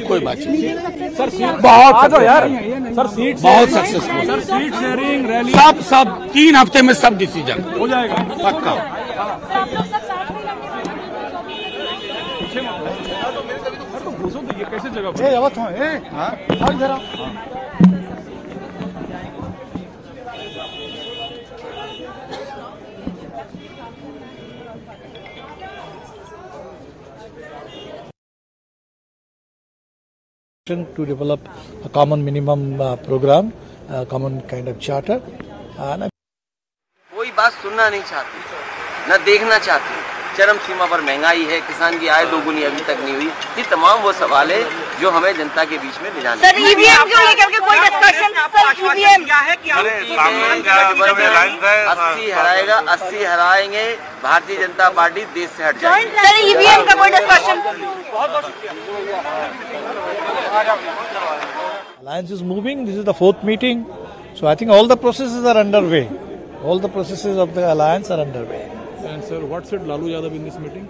कोई बात नहीं सर। बहुत यार सर, सीट बहुत successful sir, seat sharing rally सब 3 हफ्ते में सब डिसीजन हो जाएगा पक्का। तो घुसो तो ये कैसे जगह to develop a common minimum program, a common kind of charter. कोई बात सुनना नहीं चाहती, न देखना चाहती। चरम सीमा पर महंगाई है, किसान की आय दोगुनी अभी तक नहीं हुई। ये तमाम वो सवाल है जो हमें जनता के बीच में ले जाने। सर, ईवीएम को लेकर के कोई डिस्कशन? सर, ईवीएम क्या है? 80 हराएगा, 80 हराएंगे। भारतीय जनता पार्टी देश से हट जाएगी। सर, ईवीएम का कोई discussion? Alliance is moving. This is the 4th meeting, so I think all the processes are underway. All the processes of the alliance are underway. And sir, what said Lalu Yadav in this meeting?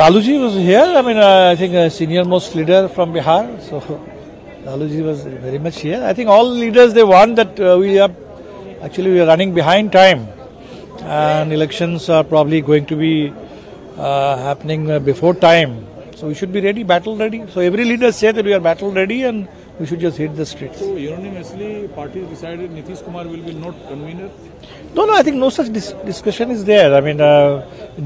Laluji was here. I mean, I think a senior most leader from Bihar. So Laluji was very much here. I think all leaders, they want that we are running behind time, and elections are probably going to be happening before time. So we should be ready, battle ready. So every leader said that we are battle ready and we should just hit the streets. So unanimously, parties decided Nitish Kumar will be not convener? No, I think no such discussion is there. I mean,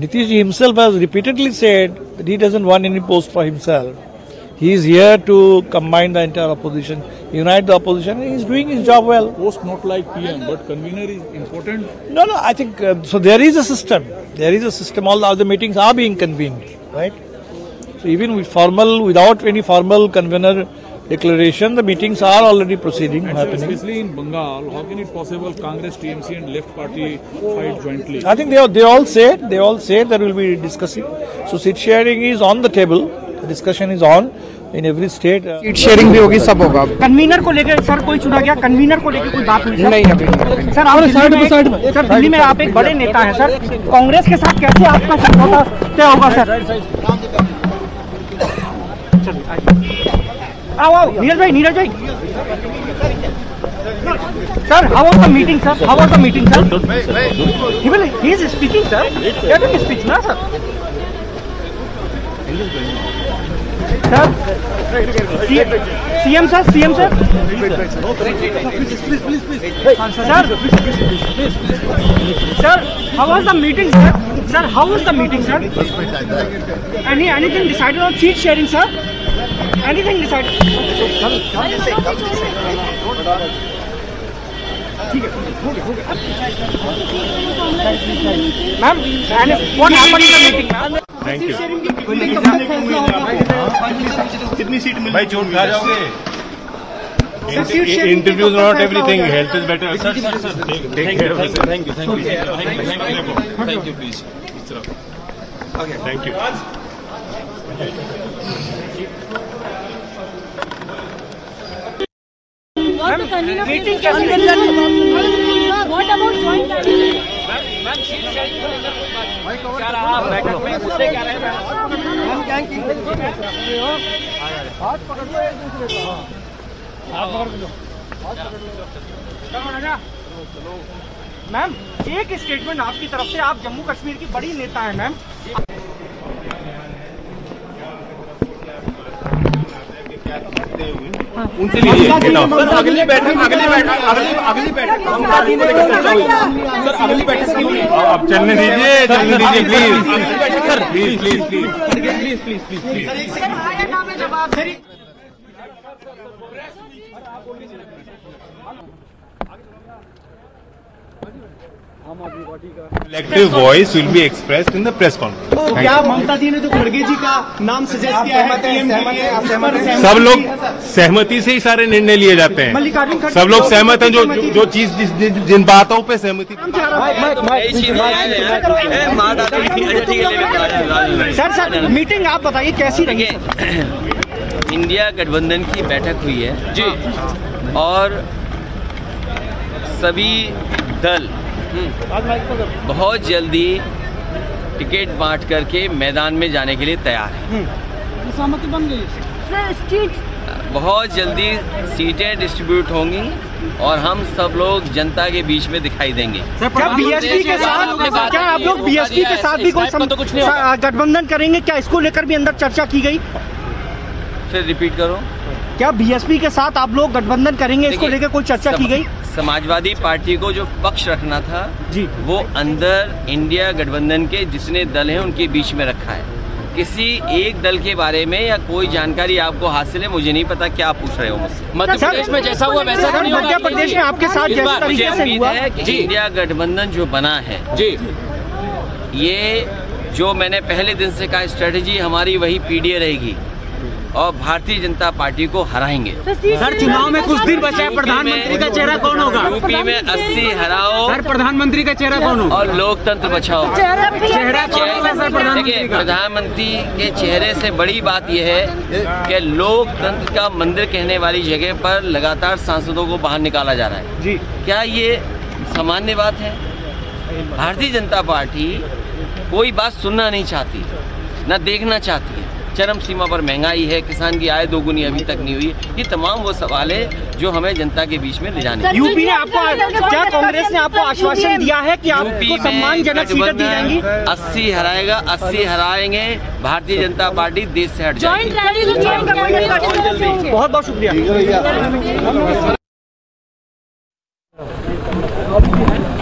Nitish himself has repeatedly said that he doesn't want any post for himself. He is here to combine the entire opposition, unite the opposition, and he is doing his job well. Post not like PM, but convener is important? No, I think, so there is a system. There is a system. All the other meetings are being convened, right? So even without any formal convener declaration, the meetings are already proceeding, and happening. Especially in Bengal, how can it possible Congress, TMC and Left Party fight jointly? I think they all said that we will be discussing. So seat sharing is on the table. The discussion is on in every state. Seat sharing भी होगी, सब होगा। Convener को लेकर sir कोई चुना गया? Convener को लेकर कोई बात हुई? नहीं अभी नहीं। सर, आप दिल्ली में आप एक बड़े नेता हैं सर, कांग्रेस के साथ कैसे आपका समझौता तय होगा सर? आओ नीरज भाई sir, how was the meeting sir? How was the meeting sir? He is speaking sir, let him speak ना sir. CM sir how was the meeting sir? How was the meeting sir? Anything decided on seat sharing sir? Anything decided? Ma'am, what happened in the meeting, ma'am? Thank you. कितनी seat मिली? भाई चोट खा जाओगे। Interviews are not everything. Health is better. Sir, take care of it. Thank you, please. Okay, thank you. Meeting कैसे करेंगे? What about joint cabinet? Ma'am, seat sharing को लेकर कोई बात क्या रहा बैठक में? मुद्दे क्या रहे? हाथ पकड़ लो एक दूसरे को। हाथ पकड़ लो। मैम, एक स्टेटमेंट आपकी तरफ से, आप जम्मू कश्मीर की बड़ी नेता हैं मैम। उनसे अगली बैठक अब चलने दीजिए please. Collective voice will be expressed in the press conference. तो क्या ममता जी ने जो खड़गे जी का नाम सजेस्ट किया है, सब लोग सहमति से ही सारे निर्णय लिए जाते हैं। सब लोग सहमत हैं, जो चीज जिन बातों पे सहमति। सर मीटिंग आप बताइए कैसी रही? इंडिया गठबंधन की बैठक हुई है जी, और सभी दल बहुत जल्दी टिकट बांट करके मैदान में जाने के लिए तैयार है। सहमति बन गई स्ट्रीट बहुत जल्दी सीटें डिस्ट्रीब्यूट होंगी और हम सब लोग जनता के बीच में दिखाई देंगे। क्या बीएसपी के साथ, क्या आप लोग बीएसपी के साथ भी कोई गठबंधन करेंगे? क्या इसको लेकर भी अंदर चर्चा की गई? फिर रिपीट करो। क्या बीएसपी के साथ आप लोग गठबंधन करेंगे, इसको लेकर कोई चर्चा की गई? समाजवादी पार्टी को जो पक्ष रखना था जी, वो अंदर इंडिया गठबंधन के जितने दल हैं उनके बीच में रखा है। किसी एक दल के बारे में या कोई जानकारी आपको हासिल है, मुझे नहीं पता क्या आप पूछ रहे हो मुझसे। मध्य प्रदेश में जैसा हुआ वैसा नहीं होगा। मध्य प्रदेश में आपके साथ जिस तरीके से हुआ है कि इंडिया गठबंधन जो बना है जी, ये जो मैंने पहले दिन से कहा स्ट्रेटेजी हमारी वही पीडीए रहेगी और भारतीय जनता पार्टी को हराएंगे। सर चुनाव में कुछ दिन बचा है, प्रधानमंत्री का चेहरा कौन होगा? यूपी में 80 हराओ सर, प्रधानमंत्री का चेहरा कौन होगा? और लोकतंत्र बचाओ। देखिए, प्रधानमंत्री के चेहरे से बड़ी बात यह है कि लोकतंत्र का मंदिर कहने वाली जगह पर लगातार सांसदों को बाहर निकाला जा रहा है जी। क्या ये सामान्य बात है? भारतीय जनता पार्टी कोई बात सुनना नहीं चाहती, न देखना चाहती है। चरम सीमा पर महंगाई है, किसान की आय दोगुनी अभी तक नहीं हुई। ये तमाम वो सवाल है जो हमें जनता के बीच में ले जाने। यूपी ने आपको, क्या कांग्रेस ने आपको आश्वासन दिया है कि आपको सम्मानजनक सीटें दी जाएंगी? 80 हराएगा, 80 हराएंगे। भारतीय जनता पार्टी देश से हट जाएगी। बहुत बहुत शुक्रिया।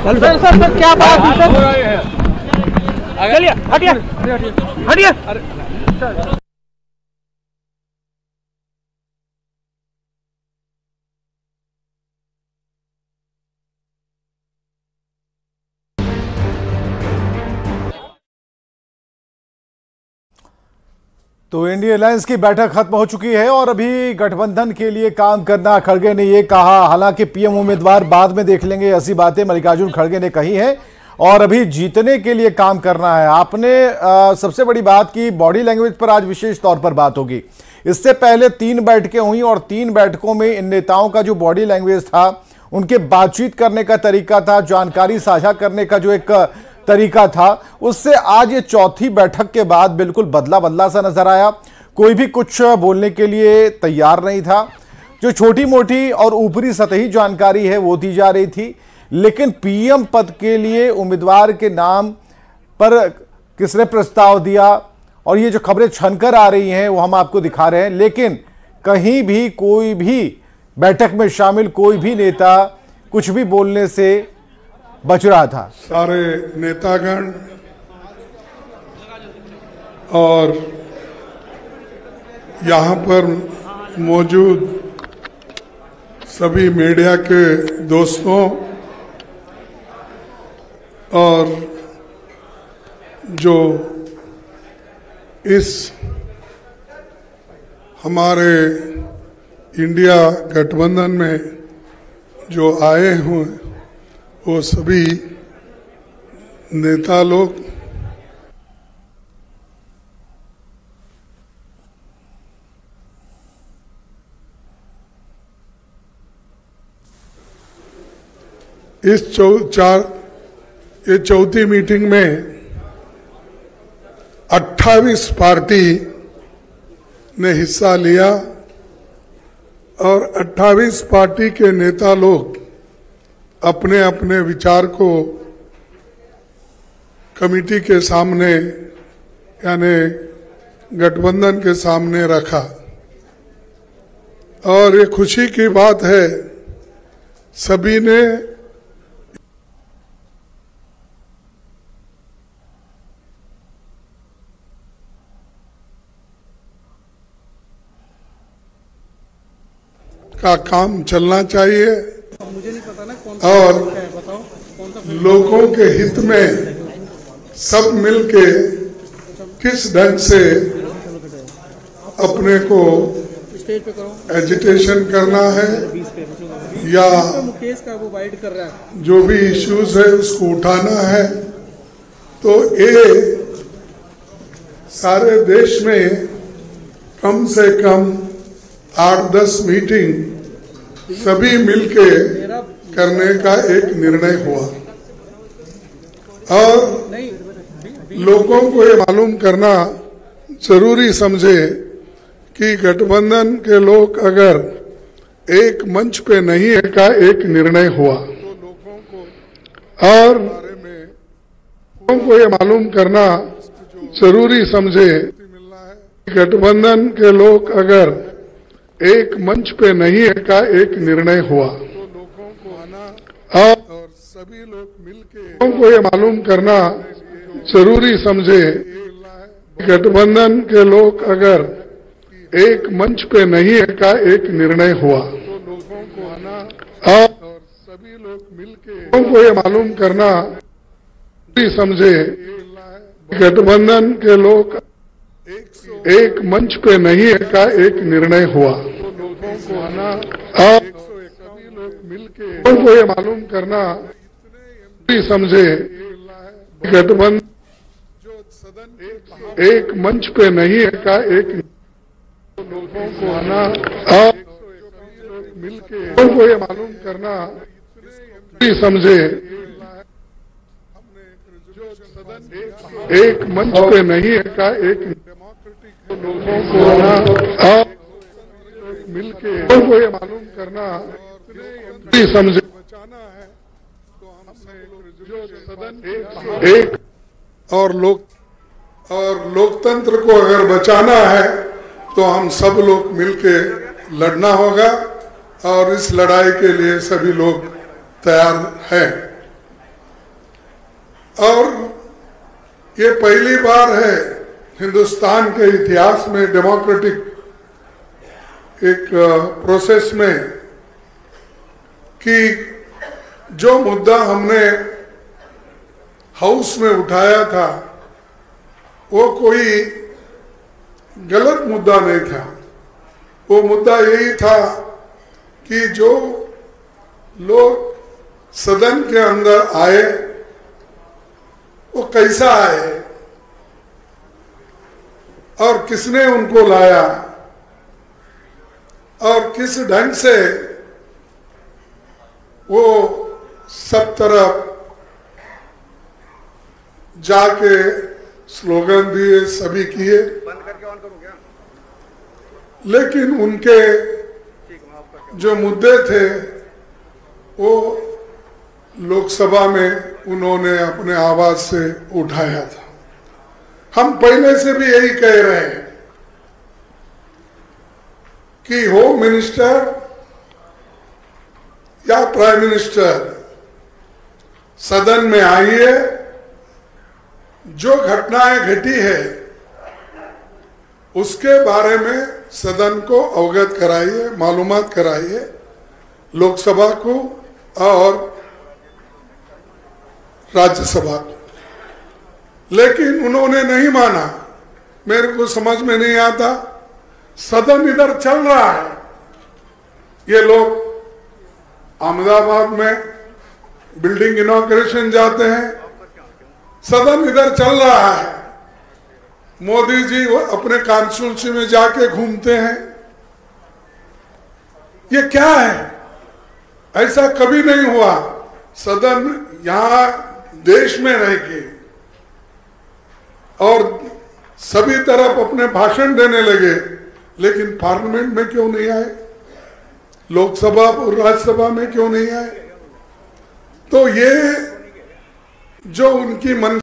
सर क्या बात है? चलिए हटिए हटिए। तो इंडिया अलायंस की बैठक खत्म हो चुकी है और अभी गठबंधन के लिए काम करना खड़गे ने ये कहा। हालांकि पीएम उम्मीदवार बाद में देख लेंगे, ऐसी बातें मल्लिकार्जुन खड़गे ने कही है और अभी जीतने के लिए काम करना है। आपने सबसे बड़ी बात की बॉडी लैंग्वेज पर आज विशेष तौर पर बात होगी। इससे पहले 3 बैठकें हुई और 3 बैठकों में इन नेताओं का जो बॉडी लैंग्वेज था, उनके बातचीत करने का तरीका था, जानकारी साझा करने का जो एक तरीका था, उससे आज ये चौथी बैठक के बाद बिल्कुल बदला सा नजर आया। कोई भी कुछ बोलने के लिए तैयार नहीं था। जो छोटी मोटी और ऊपरी सतही जानकारी है वो दी जा रही थी, लेकिन पीएम पद के लिए उम्मीदवार के नाम पर किसने प्रस्ताव दिया और ये जो खबरें छनकर आ रही हैं वो हम आपको दिखा रहे हैं। लेकिन कहीं भी कोई भी बैठक में शामिल कोई भी नेता कुछ भी बोलने से बच रहा था। सारे नेतागण और यहाँ पर मौजूद सभी मीडिया के दोस्तों और जो इस हमारे इंडिया गठबंधन में जो आए हुए वो सभी नेता लोग, इस ये चौथी मीटिंग में 28 पार्टी ने हिस्सा लिया और 28 पार्टी के नेता लोग अपने अपने विचार को कमेटी के सामने यानी गठबंधन के सामने रखा। और ये खुशी की बात है, सभी ने का काम चलना चाहिए और लोगों के हित में सब मिलके किस ढंग से अपने को एजिटेशन करना है या जो भी इश्यूज है उसको उठाना है। तो ये सारे देश में कम से कम 8-10 मीटिंग सभी मिलके करने का एक निर्णय हुआ और लोगों को ये मालूम करना जरूरी समझे कि गठबंधन के लोग अगर एक मंच पे नहीं है का एक निर्णय हुआ और लोगों को ये मालूम करना जरूरी समझे गठबंधन के लोग अगर एक मंच पे नहीं है का एक निर्णय हुआ और सभी लोग मिलके लोगों को ये मालूम करना जरूरी समझे गठबंधन के लोग अगर एक मंच पे नहीं है का एक निर्णय हुआ और सभी लोग मिलके लोगों को ये मालूम करना जरूरी समझे गठबंधन के लोग एक मंच पे नहीं है का एक निर्णय हुआ और सभी लोग मिलके लोगों को ये मालूम करना जरूरी समझे गठबंधन एक मंच पे नहीं है का एक लोगों को आना और मिलके लोगों को ये मालूम करना जरूरी समझे एक मंच पे नहीं है का एक लोगों को आना और मिलके लोगों को ये मालूम करना जरूरी समझे एक और लोकतंत्र को अगर बचाना है तो हम सब लोग मिलके लड़ना होगा और इस लड़ाई के लिए सभी लोग तैयार हैं। और ये पहली बार है हिंदुस्तान के इतिहास में डेमोक्रेटिक एक प्रोसेस में कि जो मुद्दा हमने हाउस में उठाया था वो कोई गलत मुद्दा नहीं था। वो मुद्दा यही था कि जो लोग सदन के अंदर आए वो कैसा आए और किसने उनको लाया और किस ढंग से वो सब तरफ जाके स्लोगन दिए, सभी किए, लेकिन उनके जो मुद्दे थे वो लोकसभा में उन्होंने अपने आवाज से उठाया था। हम पहले से भी यही कह रहे हैं कि होम मिनिस्टर या प्राइम मिनिस्टर सदन में आइए, जो घटनाएं घटी है उसके बारे में सदन को अवगत कराइए, मालूमात कराइए लोकसभा को और राज्यसभा को। लेकिन उन्होंने नहीं माना। मेरे को समझ में नहीं आता, सदन इधर चल रहा है, ये लोग अहमदाबाद में बिल्डिंग इनॉग्रेशन जाते हैं, सदन इधर चल रहा है, मोदी जी अपने कॉन्स्टिट्यूंसी में जाके घूमते हैं। ये क्या है? ऐसा कभी नहीं हुआ। सदन यहां देश में रह के और सभी तरफ अपने भाषण देने लगे, लेकिन पार्लियामेंट में क्यों नहीं आए? लोकसभा और राज्यसभा में क्यों नहीं आए? तो ये जो उनकी मन